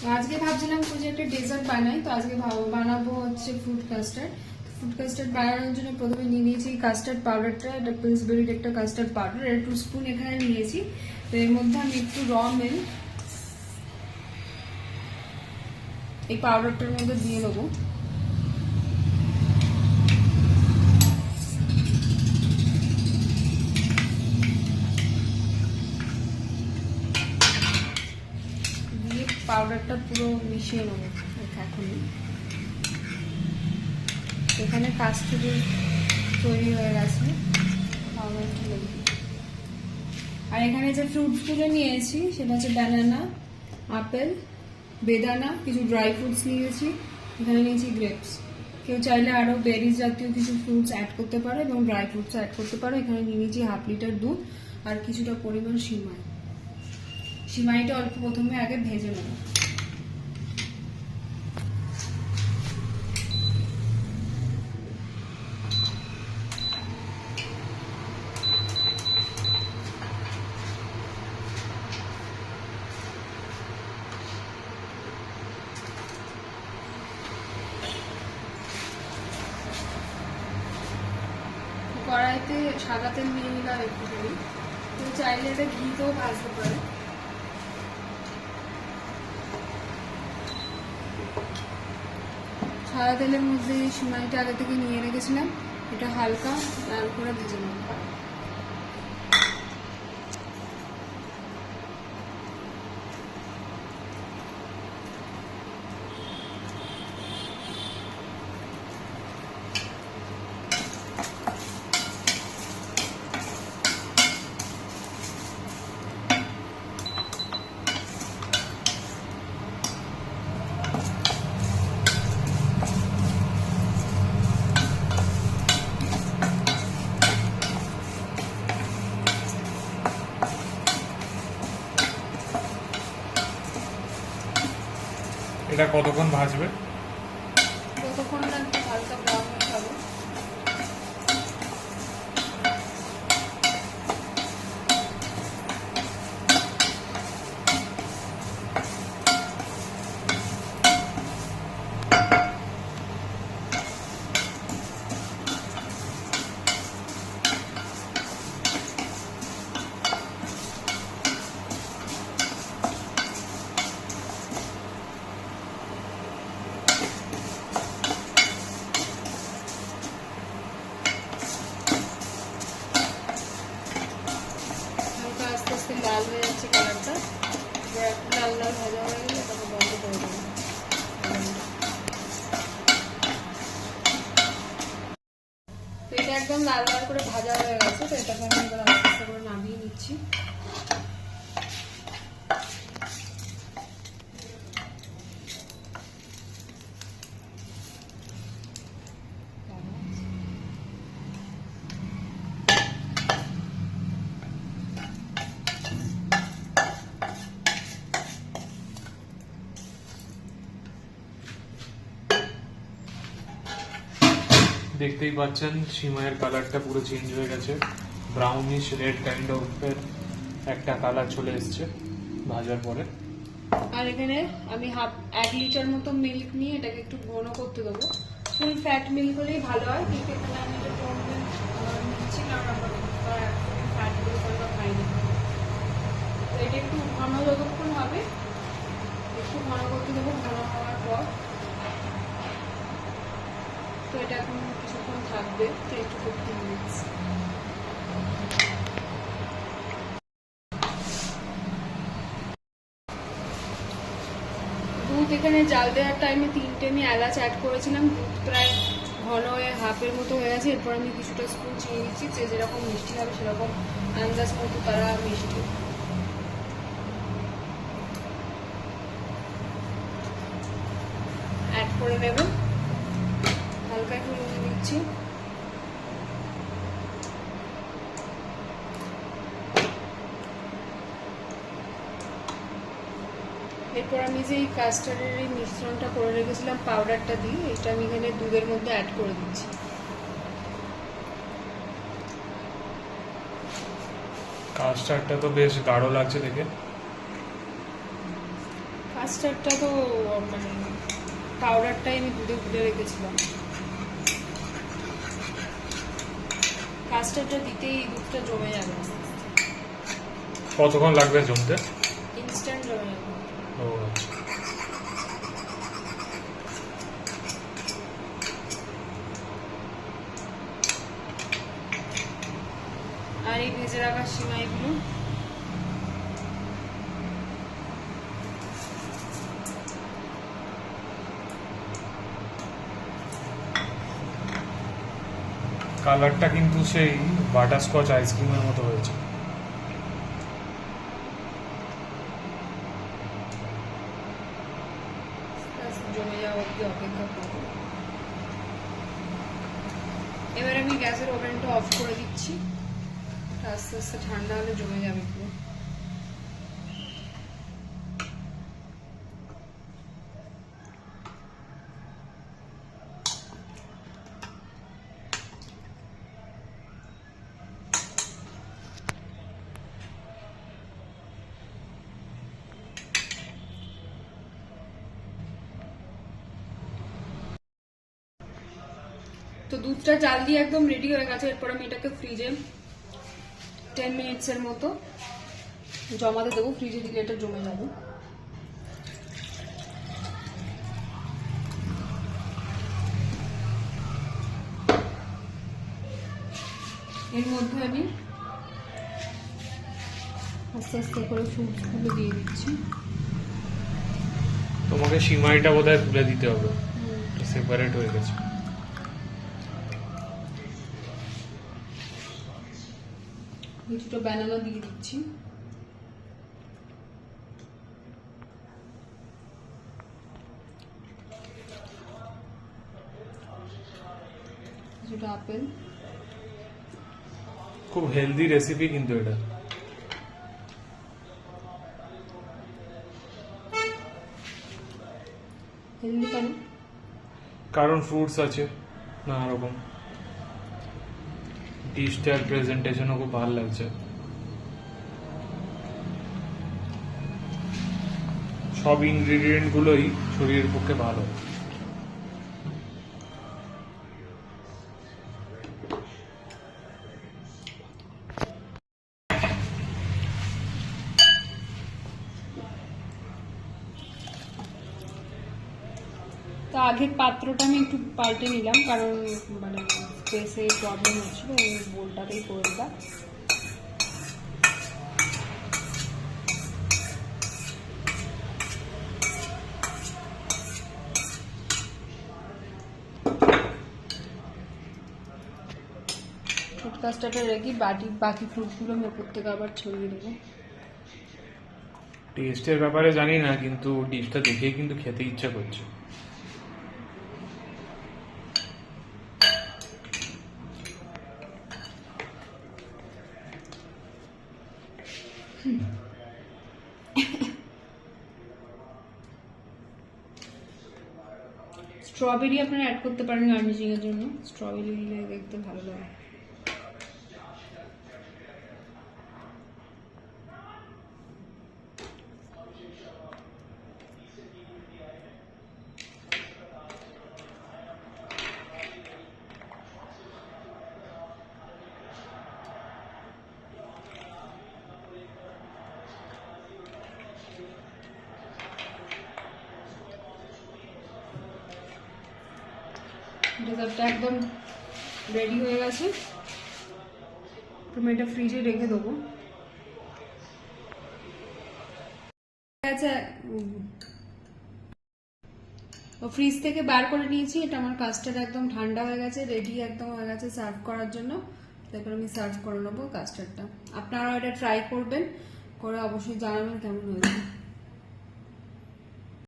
আজকে ভাবছিলাম যে একটা ডেজার্ট বানাই, তো আজকে বানাবো হচ্ছে ফ্রুট কাস্টার্ড। ফ্রুট কাস্টার্ড বানানোর জন্য প্রথমে নিয়ে নিয়েছি কাস্টার্ড পাউডারটা, এটা পিলসবেরির একটা কাস্টার্ড পাউডার, এর 2 স্পুন এখানে নিয়েছি। তো এর মধ্যে আমি একটু র মিল্ক এই পাউডারটার মধ্যে দিয়ে দেবো। দিয়ে পাউডারটা পুরো মিশিয়ে নেবো এখনই। এখানে কাস্টার্ড তৈরি হয়ে গেছে পাউডারটা লেগে। আর এখানে যে ফ্রুটসগুলো নিয়েছি সেটা হচ্ছে ব্যানানা, আপেল, বেদানা, কিছু ড্রাই ফ্রুটস নিয়েছি, এখানে নিয়েছি গ্রেপস। কেউ চাইলে আরও বেরিজ জাতীয় কিছু ফ্রুটস অ্যাড করতে পারো এবং ড্রাই ফ্রুটস অ্যাড করতে পারো। এখানে নিয়ে নিয়েছি 1/2 লিটার দুধ আর কিছুটা পরিমাণ সিমাই। সিমাইটা অল্প প্রথমে আগে ভেজে নেব। কড়াইতে সাদা তেল নিয়ে নিলাম একটুখানি, তো চাইলে এটা ঘিতেও ভাজতে পারে। সাদা তেলের মধ্যে সিমাইটা আগে থেকে নিয়ে রেখেছিলাম, এটা হালকা লাল করে ভেজে নেব। এটা কতক্ষণ ভাজবে? যতক্ষণ না একটু হালকা ব্রাউন হয়ে যাবে। আস্তে আস্তে লাল হয়ে যাচ্ছে কালারটা, এবার একটু লাল লাল ভাজা হয়ে গেলে এটাকে বন্ধ করে দেবো। তো এটা একদম লাল লাল করে ভাজা হয়ে গেছে, তো এটাকে আমি এবার আস্তে আস্তে করে নামিয়ে নিচ্ছি। দেখতেই পাচ্ছেন সিমাইয়ের কালারটা পুরো চেঞ্জ হয়ে গেছে, ব্রাউনিশ রেড কাইন্ড অফ একটা কালার চলে এসছে ভাজার পরে। আর এখানে আমি 1 লিটার মতো মিল্ক নিয়ে এটাকে একটু ঘন করতে দেবো। ফুল ফ্যাট মিল্ক হলেই ভালো হয়, কিন্তু এখানে আমি এটা কম নিচ্ছি কারণ আমার ফ্যাট গুলো আমরা খাই না। তো এটা একটু ঘন যতক্ষণ হবে একটু ঘন করতে দেবো। ঘন হওয়ার পর তো এটা এখন কিছুক্ষণ থাকবে, 10 to 15 মিনিটস। দুধ এখানে জাল দেওয়ার টাইমে 3টে আমি এলাচ অ্যাড করেছিলাম। দুধ প্রায় ঘন হয়ে হাফের মতো হয়ে আছে। এরপর আমি কিছুটা স্পুন চিনি দিচ্ছি, যে যেরকম মিষ্টি হবে সেরকম আন্দাজ মতো তারা মিষ্টি অ্যাড করে নেবেন। হালকা একটু নুন দিচ্ছি। এরপর আমি যে এই কাস্টার্ডের এই মিশ্রণটা করে রেখেছিলাম পাউডারটা দিয়ে, এটা আমি এখানে দুধের মধ্যে অ্যাড করে দিচ্ছি। কাস্টার্ডটা তো বেশ গাঢ় লাগছে দেখে। কাস্টার্ডটা তো মানে পাউডারটাই আমি দুধে গুলে রেখেছিলাম। কাস্টার্ডটা দিতেই দুধটা জমে যাবে, কতক্ষণ লাগবে জমতে? ইনস্ট্যান্ট জমে যাবে। ও আচ্ছা। আর এই ভেজে রাখা সিমাইগুলো কালারটা কিন্তু সেই বাটারস্কচ আইসক্রিমের মতো হয়েছে। জমে যাওয়া অব্দি অপেক্ষা করবো। এবার আমি গ্যাসের ওভেনটা অফ করে দিচ্ছি, আস্তে আস্তে ঠান্ডা হলে জমে যাবে পুরো। তো দুধটা জাল দিয়ে একদম রেডি হয়ে গেছে। এরপর আমি এটাকে ফ্রিজে 10 মিনিটসের মতো জমাতে দেবো, ফ্রিজে দিলে এটা জমে যাবে। এর মধ্যে আমি আস্তে আস্তে করে ফ্রুটসগুলো দিয়ে দিচ্ছি। তোমাকে সিমাইটা বোধহয় তুলে দিতে হবে, সেপারেট হয়ে গেছে। কিছুটা ব্যানানা দিয়ে দিচ্ছি। কিছুটা আপেল। খুব হেলদি রেসিপি কিন্তু এটা। হেলদি কেন? কারণ ফ্রুটস আছে নানা রকম। ডিশটার প্রেজেন্টেশনও খুব ভালো লাগছে। সব ইনগ্রেডিয়েন্ট গুলোই শরীরের পক্ষে ভালো। তো আগের পাত্রটা আমি একটু পাল্টে নিলাম, কারণ মানে স্পেসে প্রবলেম হচ্ছিল, ওই বোলটাতেই করে দিলাম। ফুড কাস্টার্ডটা রেখে বাকি ফ্রুটসগুলো আমি ওপর থেকে আবার ছড়িয়ে দেবো। টেস্টের ব্যাপারে জানি না, কিন্তু ডিশটা দেখেই কিন্তু খেতে ইচ্ছা করছে। স্ট্রবেরি আপনারা অ্যাড করতে পারেন গার্নিশিং এর জন্য, স্ট্রবেরি দিলে দেখতে ভালো লাগে। ডেজার্টটা একদম রেডি হয়ে গেছে। তুমি এটা ফ্রিজে রেখে দেবো। ফ্রিজ থেকে বার করে নিয়েছি। এটা আমার কাস্টার্ড একদম ঠান্ডা হয়ে গেছে, রেডি একদম হয়ে গেছে সার্ভ করার জন্য। তারপর আমি সার্ভ করে নেবো কাস্টার্ডটা। আপনারাও এটা ট্রাই করবেন, করে অবশ্যই জানাবেন কেমন হয়েছে।